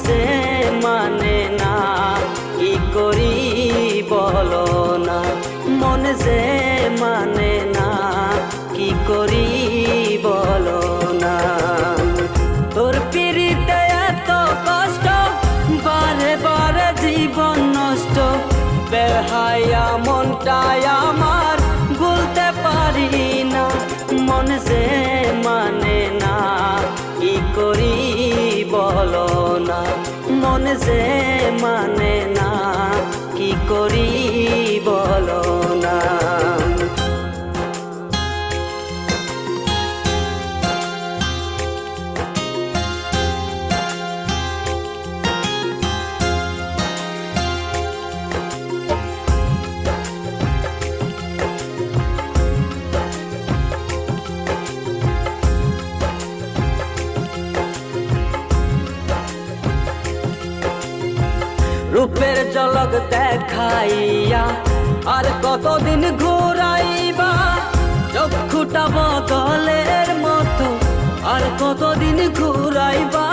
যে মানে না, কি করি বলো না। মন যে মানে না, কি করি বলো না। তোর পিড়িতে এত কষ্ট, বারে বারে জীবন নষ্ট। বেহায়া মনটাই আমার ভুলতে পারি না। মন যে মানে না, কি করি বলো না। মন যে মানে না, কি করি বলো না। রূপের ঝলক দেখাইয়া আর কতদিন ঘুরাইবা। চক্ষুটা বদলের মতো আর কতদিন ঘুরাইবা।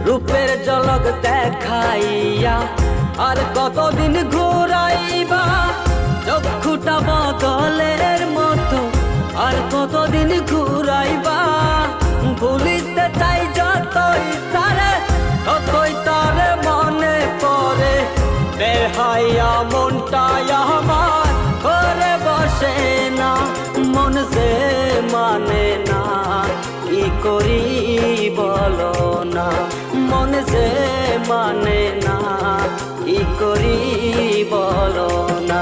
রূপের ঝলক দেখাইয়া আর কতদিন ঘুরাইবা। চক্ষুটা বদলের মতো আর কতদিন ঘুরাইবা। ভুলিতে চাই যতই তারে, ততই তারে মনে পড়ে। বেহায়া মনটাই আমার ঘরে বসে না। মন যে মানে না, কি করি বলো না। মন যে মানে না, কি করি বলো না।